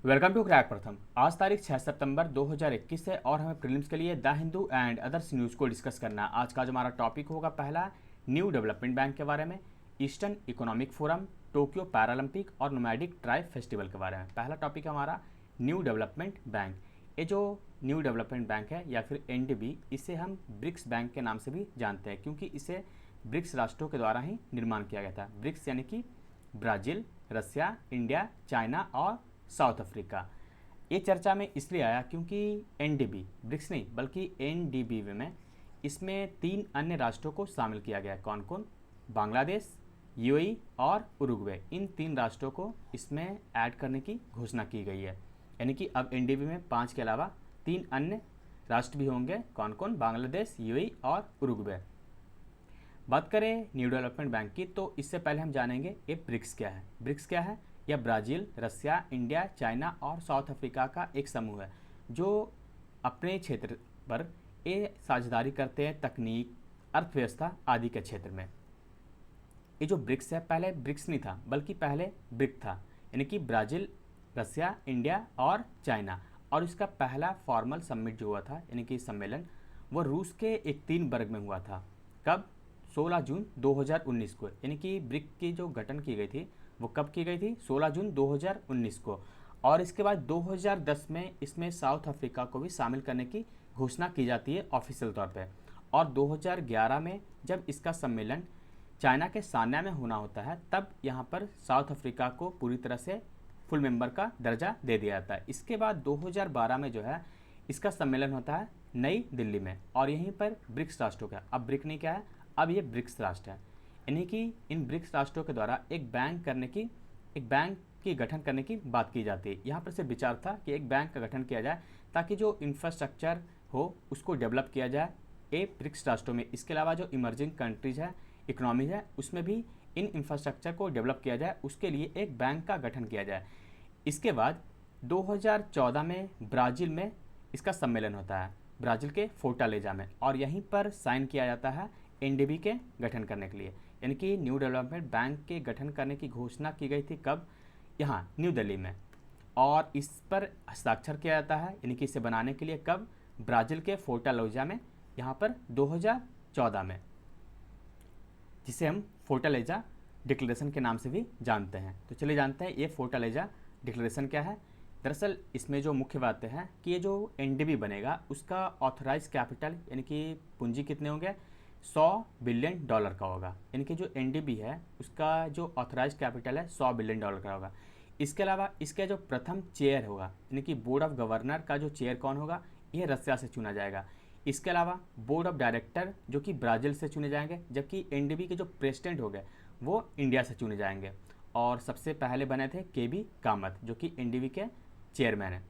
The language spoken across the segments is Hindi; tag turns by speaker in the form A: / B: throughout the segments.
A: वेलकम टू क्रैक प्रथम। आज तारीख 6 सितंबर 2021 है और हमें प्रीलिम्स के लिए the Hindu and others news को डिस्कस करना है। आज का जो हमारा टॉपिक होगा, पहला न्यू डेवलपमेंट बैंक के बारे में, eastern economic forum, Tokyo Paralympic और नोमैडिक ट्राइब फेस्टिवल के बारे में। पहला टॉपिक है हमारा न्यू डेवलपमेंट बैंक। ये जो न्यू डेवलपमेंट बैंक है या फिर एनडीबी, इसे हम ब्रिक्स बैंक के नाम से भी जानते हैं क्योंकि इसे ब्रिक्स राष्ट्रों के द्वारा ही निर्माण किया गया था। ब्रिक्स यानी कि ब्राज़ील, रसिया, इंडिया, चाइना और साउथ अफ्रीका। ये चर्चा में इसलिए आया क्योंकि एनडीबी, ब्रिक्स नहीं बल्कि एनडीबी में इसमें 3 अन्य राष्ट्रों को शामिल किया गया है। कौन कौन? बांग्लादेश, यूएई और उरुग्वे। इन 3 राष्ट्रों को इसमें ऐड करने की घोषणा की गई है। यानी कि अब एनडीबी में 5 के अलावा 3 अन्य राष्ट्र भी होंगे। कौन कौन? बांग्लादेश, यूएई और उरुग्वे। बात करें न्यू डेवलपमेंट बैंक की, तो इससे पहले हम जानेंगे ये ब्रिक्स क्या है। ब्रिक्स क्या है? यह ब्राज़ील, रसिया, इंडिया, चाइना और साउथ अफ्रीका का एक समूह है जो अपने क्षेत्र पर ये साझेदारी करते हैं तकनीक, अर्थव्यवस्था आदि के क्षेत्र में। ये जो ब्रिक्स है, पहले ब्रिक्स नहीं था बल्कि पहले ब्रिक था, यानी कि ब्राज़ील, रसिया, इंडिया और चाइना। और इसका पहला फॉर्मल समिट जो हुआ था, यानी कि सम्मेलन, वो रूस के एक 3 वर्ग में हुआ था। कब? 16 जून 2019 को। यानी कि ब्रिक की जो गठन की गई थी वो कब की गई थी? 16 जून 2019 को। और इसके बाद 2010 में इसमें साउथ अफ्रीका को भी शामिल करने की घोषणा की जाती है ऑफिशियल तौर पे। और 2011 में जब इसका सम्मेलन चाइना के सान्या में होना होता है, तब यहाँ पर साउथ अफ्रीका को पूरी तरह से फुल मेंबर का दर्जा दे दिया जाता है। इसके बाद 2012 में जो है इसका सम्मेलन होता है नई दिल्ली में, और यहीं पर ब्रिक्स राष्ट्रों का, अब ब्रिक नहीं क्या है, अब ये ब्रिक्स राष्ट्र है। यानी कि इन ब्रिक्स राष्ट्रों के द्वारा एक बैंक की गठन करने की बात की जाती है। यहाँ पर सिर्फ विचार था कि एक बैंक का गठन किया जाए ताकि जो इंफ्रास्ट्रक्चर हो उसको डेवलप किया जाए ए ब्रिक्स राष्ट्रों में। इसके अलावा जो इमर्जिंग कंट्रीज है, इकोनॉमीज है, उसमें भी इन इंफ्रास्ट्रक्चर को डेवलप किया जाए, उसके लिए एक बैंक का गठन किया जाए। इसके बाद 2014 में ब्राज़ील में इसका सम्मेलन होता है, ब्राज़ील के फोर्टालेजा में, और यहीं पर साइन किया जाता है एनडीबी के गठन करने के लिए। यानी कि न्यू डेवलपमेंट बैंक के गठन करने की घोषणा की गई थी कब? यहाँ न्यू दिल्ली में। और इस पर हस्ताक्षर किया जाता है, यानी कि इसे बनाने के लिए कब? ब्राज़ील के फोर्टालेजा में, यहाँ पर 2014 में, जिसे हम फोर्टालेजा डिक्लेरेशन के नाम से भी जानते हैं। तो चलिए जानते हैं ये फोर्टालेजा डिक्लेरेशन क्या है। दरअसल इसमें जो मुख्य बातें हैं कि ये जो एनडीबी बनेगा उसका ऑथराइज कैपिटल, यानी कि पूंजी कितने होंगे? $100 बिलियन का होगा। यानी कि जो एनडीबी है उसका जो ऑथराइज कैपिटल है $100 बिलियन का होगा। इसके अलावा इसका जो प्रथम चेयर होगा, यानी कि बोर्ड ऑफ गवर्नर का जो चेयर कौन होगा, यह रसिया से चुना जाएगा। इसके अलावा बोर्ड ऑफ डायरेक्टर जो कि ब्राज़ील से चुने जाएंगे, जबकि एनडीबी के जो प्रेसिडेंट हो गए वो इंडिया से चुने जाएंगे। और सबसे पहले बने थे केबी कामत, जो कि एनडीबी के चेयरमैन हैं।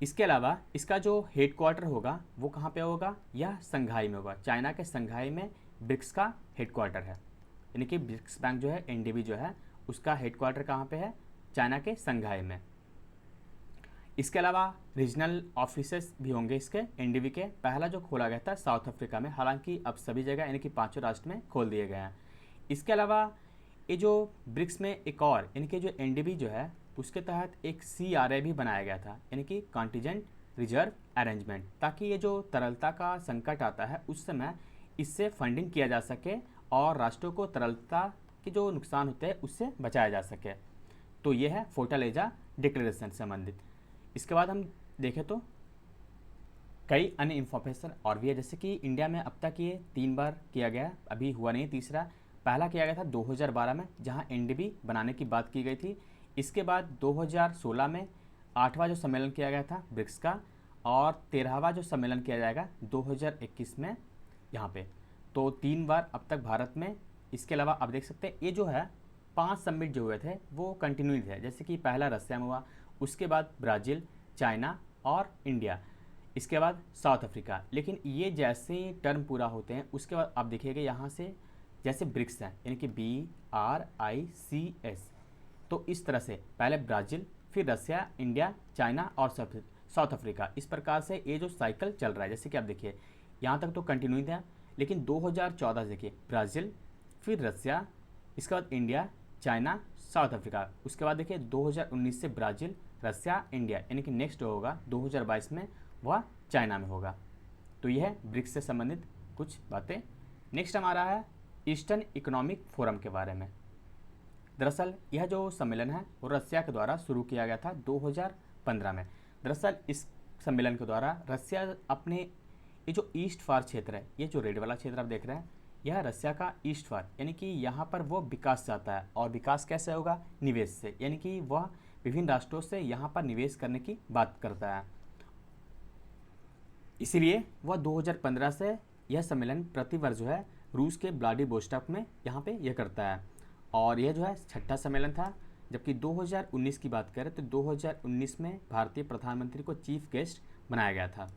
A: इसके अलावा इसका जो हेडक्वार्टर होगा वो कहाँ पे होगा? यह संघाई में होगा। चाइना के संघाई में ब्रिक्स का हेडक्वार्टर है। यानी कि ब्रिक्स बैंक जो है, एनडीबी जो है, उसका हेडक्वार्टर कहाँ पे है? चाइना के संघाई में। इसके अलावा रीजनल ऑफिसेस भी होंगे इसके एनडीबी के। पहला जो खोला गया था साउथ अफ्रीका में, हालांकि अब सभी जगह यानी कि 5 राष्ट्र में खोल दिए गए हैं। इसके अलावा ये जो ब्रिक्स में एक और, यानी कि जो एनडीबी जो है उसके तहत एक CRA भी बनाया गया था, यानी कि कॉन्टिजेंट रिजर्व अरेंजमेंट, ताकि ये जो तरलता का संकट आता है उस समय इससे फंडिंग किया जा सके और राष्ट्रों को तरलता के जो नुकसान होते हैं उससे बचाया जा सके। तो ये है फोर्टालेजा डिक्लेरेशन से संबंधित। इसके बाद हम देखें तो कई अन्य इंफॉर्मेशन और भी है, जैसे कि इंडिया में अब तक ये 3 बार किया गया, अभी हुआ नहीं तीसरा। पहला किया गया था 2012 में, जहाँ एनडीबी बनाने की बात की गई थी। इसके बाद 2016 में 8वां जो सम्मेलन किया गया था ब्रिक्स का, और 13वां जो सम्मेलन किया जाएगा 2021 में यहाँ पे। तो 3 बार अब तक भारत में। इसके अलावा आप देख सकते हैं ये जो है 5 समिट जो हुए थे वो कंटिन्यू थे, जैसे कि पहला रसिया में हुआ, उसके बाद ब्राज़ील, चाइना और इंडिया, इसके बाद साउथ अफ्रीका। लेकिन ये जैसे ही टर्म पूरा होते हैं उसके बाद आप देखिएगा यहाँ से जैसे ब्रिक्स हैं, यानी कि BRICS, तो इस तरह से पहले ब्राज़ील, फिर रसिया, इंडिया, चाइना और साउथ अफ्रीका, इस प्रकार से ये जो साइकिल चल रहा है। जैसे कि आप देखिए यहाँ तक तो कंटिन्यू था, लेकिन 2014 देखिए ब्राज़ील, फिर रसिया, इसके बाद इंडिया, चाइना, साउथ अफ्रीका। उसके बाद देखिए 2019 से ब्राज़ील, रसिया, इंडिया, यानी कि नेक्स्ट होगा 2022 में वह चाइना में होगा। तो यह है ब्रिक्स से संबंधित कुछ बातें। नेक्स्ट हमारा है ईस्टर्न इकोनॉमिक फोरम के बारे में। दरअसल यह जो सम्मेलन है वो रसिया के द्वारा शुरू किया गया था 2015 में। दरअसल इस सम्मेलन के द्वारा रसिया अपने ये जो ईस्ट फार क्षेत्र है, ये जो रेड वाला क्षेत्र आप देख रहे हैं, यह रसिया का ईस्ट फार, यानी कि यहाँ पर वो विकास चाहता है। और विकास कैसे होगा? निवेश से, यानी कि वह विभिन्न राष्ट्रों से यहाँ पर निवेश करने की बात करता है। इसीलिए वह 2015 से यह सम्मेलन प्रतिवर्ष जो है रूस के व्लादिवोस्टॉक में यहाँ पे यह करता है। और यह जो है छठा सम्मेलन था। जबकि 2019 की बात करें तो 2019 में भारतीय प्रधानमंत्री को चीफ गेस्ट बनाया गया था।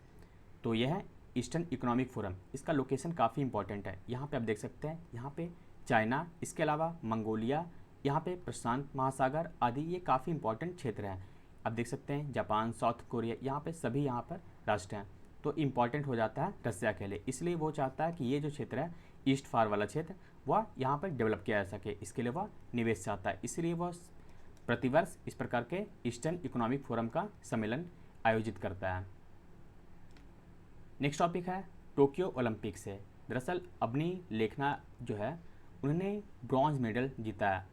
A: तो यह है ईस्टर्न इकोनॉमिक फोरम। इसका लोकेशन काफ़ी इंपॉर्टेंट है। यहाँ पे आप देख सकते हैं, यहाँ पे चाइना, इसके अलावा मंगोलिया, यहाँ पे प्रशांत महासागर आदि, ये काफ़ी इंपॉर्टेंट क्षेत्र हैं। आप देख सकते हैं जापान, साउथ कोरिया, यहाँ पे सभी यहाँ पर राष्ट्र हैं। तो इम्पॉर्टेंट हो जाता है रसिया के लिए। इसलिए वो चाहता है कि ये जो क्षेत्र है ईस्ट फार वाला क्षेत्र, वह यहाँ पर डेवलप किया जा सके। इसके लिए वह निवेश चाहता है। इसलिए वह प्रतिवर्ष इस प्रकार के ईस्टर्न इकोनॉमिक फोरम का सम्मेलन आयोजित करता है। नेक्स्ट टॉपिक है टोक्यो ओलंपिक से। दरअसल अबनी लेखना जो है उन्होंने ब्रॉन्ज मेडल जीता है।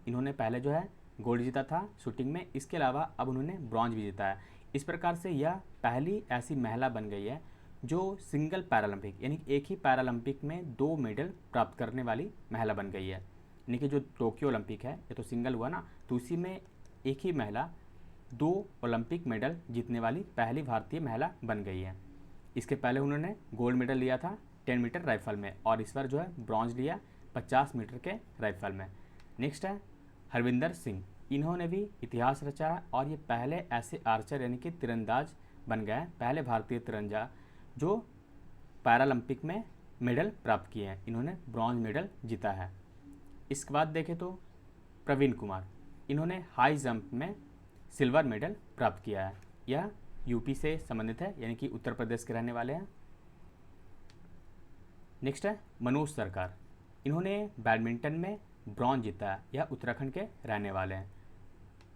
A: इन्होंने पहले जो है गोल्ड जीता था शूटिंग में, इसके अलावा अब उन्होंने ब्रॉन्ज भी जीता है। इस प्रकार से यह पहली ऐसी महिला बन गई है जो सिंगल पैरालंपिक, यानी एक ही पैरालंपिक में 2 मेडल प्राप्त करने वाली महिला बन गई है। यानी कि जो टोक्यो ओलंपिक है ये तो सिंगल हुआ ना, तो उसी में एक ही महिला 2 ओलंपिक मेडल जीतने वाली पहली भारतीय महिला बन गई है। इसके पहले उन्होंने गोल्ड मेडल लिया था 10 मीटर राइफल में, और इस बार जो है ब्रॉन्ज लिया 50 मीटर के राइफल में। नेक्स्ट है हरविंदर सिंह। इन्होंने भी इतिहास रचा है और ये पहले ऐसे आर्चर यानी कि तीरंदाज बन गए हैं, पहले भारतीय तीरंदाज जो पैरालंपिक में मेडल प्राप्त किए हैं। इन्होंने ब्रॉन्ज मेडल जीता है। इसके बाद देखें तो प्रवीण कुमार, इन्होंने हाई जंप में सिल्वर मेडल प्राप्त किया है। यह यूपी से संबंधित है, यानी कि उत्तर प्रदेश के रहने वाले हैं। नेक्स्ट है मनोज सरकार। इन्होंने बैडमिंटन में ब्रॉन्ज जीता है। यह उत्तराखंड के रहने वाले हैं।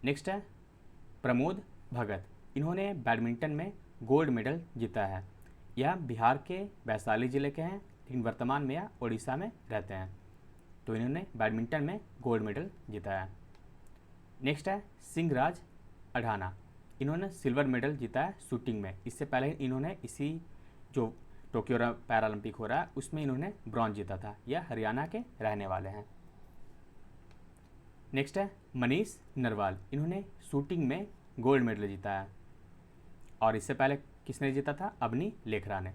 A: नेक्स्ट है प्रमोद भगत। इन्होंने बैडमिंटन में गोल्ड मेडल जीता है। यह बिहार के वैशाली जिले के हैं, लेकिन वर्तमान में यह उड़ीसा में रहते हैं। तो इन्होंने बैडमिंटन में गोल्ड मेडल जीता है। नेक्स्ट है सिंहराज अढ़ाना। इन्होंने सिल्वर मेडल जीता है शूटिंग में। इससे पहले इन्होंने इसी जो टोक्यो पैरालंपिक हो रहा है उसमें इन्होंने ब्रॉन्ज जीता था। यह हरियाणा के रहने वाले हैं। नेक्स्ट है मनीष नरवाल। इन्होंने शूटिंग में गोल्ड मेडल जीता है, और इससे पहले किसने जीता था? अबनी लेखरा ने।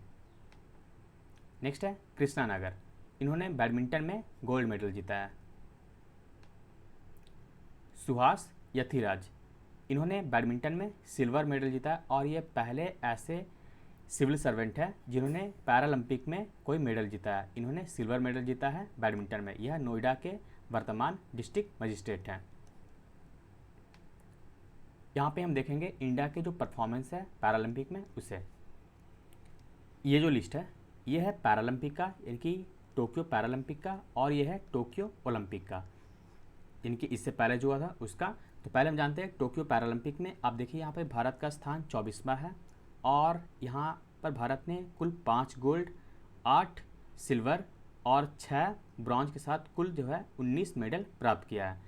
A: नेक्स्ट है कृष्णा नागर। इन्होंने बैडमिंटन में गोल्ड मेडल जीता है। सुहास यथिराज। इन्होंने बैडमिंटन में सिल्वर मेडल जीता है, और ये पहले ऐसे सिविल सर्वेंट है जिन्होंने पैरालंपिक में कोई मेडल जीता है। इन्होंने सिल्वर मेडल जीता है बैडमिंटन में। यह नोएडा के वर्तमान डिस्ट्रिक्ट मजिस्ट्रेट हैं। यहाँ पे हम देखेंगे इंडिया के जो परफॉर्मेंस है पैरालंपिक में उसे। ये जो लिस्ट है ये है पैरालंपिक का, यानी कि टोक्यो पैरालंपिक का, और ये है टोक्यो ओलंपिक का, यानी कि इससे पहले जो हुआ था उसका। तो पहले हम जानते हैं टोक्यो पैरालंपिक में आप देखिए यहाँ पे भारत का स्थान 24वां है, और यहाँ पर भारत ने कुल 5 गोल्ड, 8 सिल्वर और 6 ब्रॉन्ज के साथ कुल जो है 19 मेडल प्राप्त किया है।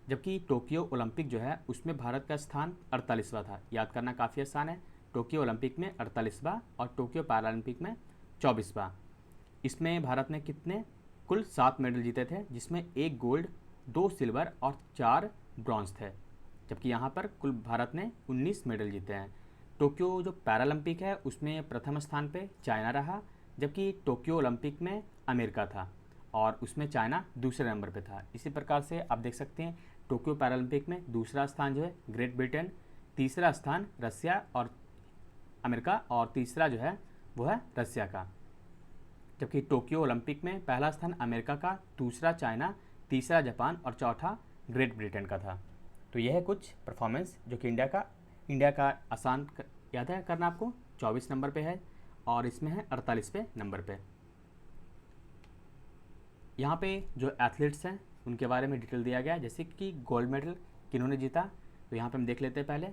A: जबकि टोक्यो ओलंपिक जो है उसमें भारत का स्थान 48वां था। याद करना काफ़ी आसान है, टोक्यो ओलंपिक में 48वां और टोक्यो पैरालंपिक में 24वां। इसमें भारत ने कितने कुल 7 मेडल जीते थे, जिसमें 1 गोल्ड, 2 सिल्वर और 4 ब्रॉन्ज थे। जबकि यहाँ पर कुल भारत ने 19 मेडल जीते हैं। टोक्यो जो पैरालंपिक है उसमें प्रथम स्थान पे चाइना रहा, जबकि टोक्यो ओलंपिक में अमेरिका था और उसमें चाइना दूसरे नंबर पे था। इसी प्रकार से आप देख सकते हैं टोक्यो पैरालंपिक में दूसरा स्थान जो है ग्रेट ब्रिटेन, तीसरा स्थान रसिया और अमेरिका, और तीसरा जो है वो है रसिया का। जबकि टोक्यो ओलंपिक में पहला स्थान अमेरिका का, दूसरा चाइना, तीसरा जापान और चौथा ग्रेट ब्रिटेन का था। तो यह है कुछ परफॉर्मेंस जो कि इंडिया का आसान याद है करना आपको, 24 नंबर पे है और इसमें है 48वें नंबर पे। यहाँ पे जो एथलीट्स हैं उनके बारे में डिटेल दिया गया है। जैसे कि गोल्ड मेडल किन्होंने जीता, तो यहाँ पे हम देख लेते हैं। पहले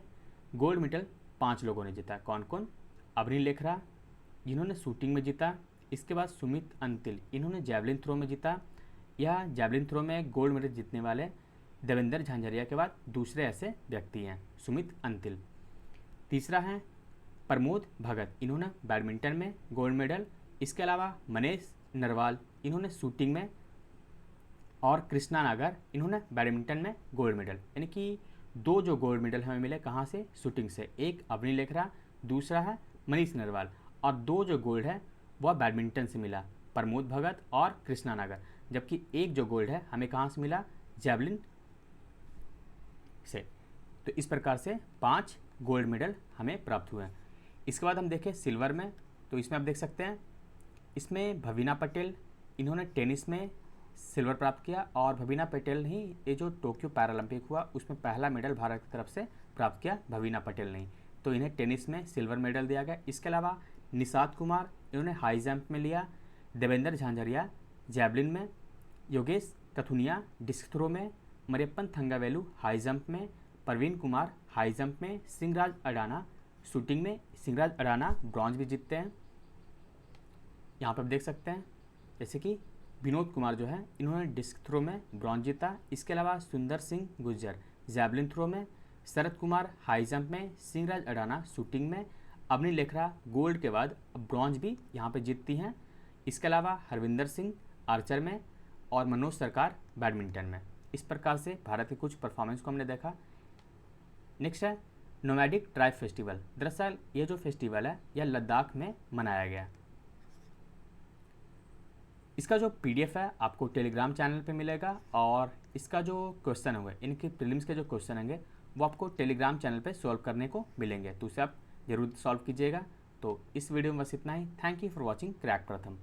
A: गोल्ड मेडल 5 लोगों ने जीता। कौन कौन? अवनी लेखरा, जिन्होंने शूटिंग में जीता। इसके बाद सुमित अंतिल, इन्होंने जैवलिन थ्रो में जीता। यह जैवलिन थ्रो में गोल्ड मेडल जीतने वाले देवेंद्र झांझरिया के बाद दूसरे ऐसे व्यक्ति हैं, सुमित अंतिल। तीसरा है प्रमोद भगत, इन्होंने बैडमिंटन में गोल्ड मेडल। इसके अलावा मनीष नरवाल, इन्होंने शूटिंग में, और कृष्णा नागर, इन्होंने बैडमिंटन में गोल्ड मेडल। यानी कि 2 जो गोल्ड मेडल हमें मिले कहाँ से? शूटिंग से। एक अवनी लेखरा, दूसरा है मनीष नरवाल, और 2 जो गोल्ड है वह बैडमिंटन से मिला, प्रमोद भगत और कृष्णा नागर। जबकि एक जो गोल्ड है हमें कहाँ से मिला? जैवलिन से। तो इस प्रकार से 5 गोल्ड मेडल हमें प्राप्त हुए हैं। इसके बाद हम देखें सिल्वर में, तो इसमें आप देख सकते हैं, इसमें भवीना पटेल, इन्होंने टेनिस में सिल्वर प्राप्त किया। और भवीना पटेल ने ही ये जो टोक्यो पैरालंपिक हुआ उसमें पहला मेडल भारत की तरफ से प्राप्त किया, भवीना पटेल ने। तो इन्हें टेनिस में सिल्वर मेडल दिया गया। इसके अलावा निषाद कुमार, इन्होंने हाई जंप में लिया। देवेंद्र झांझरिया जैवलिन में, योगेश कथुनिया डिस्क थ्रो में, मरियप्पन थंगावेलु हाई जंप में, प्रवीण कुमार हाई जंप में, सिंहराज अडाना शूटिंग में। सिंहराज अडाना ब्रॉन्ज भी जीतते हैं, यहाँ पर आप देख सकते हैं। जैसे कि विनोद कुमार जो है, इन्होंने डिस्क थ्रो में ब्रॉन्ज जीता। इसके अलावा सुंदर सिंह गुर्जर जैवलिन थ्रो में, शरद कुमार हाई जंप में, सिंहराज अडाना शूटिंग में, अवनी लेखरा गोल्ड के बाद ब्रॉन्ज भी यहाँ पे जीतती हैं। इसके अलावा हरविंदर सिंह आर्चर में, और मनोज सरकार बैडमिंटन में। इस प्रकार से भारत के कुछ परफॉर्मेंस को हमने देखा। नेक्स्ट है नोमैडिक ट्राइब फेस्टिवल। दरअसल ये जो फेस्टिवल है यह लद्दाख में मनाया गया। इसका जो PDF है आपको टेलीग्राम चैनल पे मिलेगा, और इसका जो क्वेश्चन होंगे, इनके प्रीलिम्स के जो क्वेश्चन होंगे वो आपको टेलीग्राम चैनल पे सॉल्व करने को मिलेंगे, तो उसे आप जरूर सॉल्व कीजिएगा। तो इस वीडियो में बस इतना ही। Thank you for watching crack प्रथम।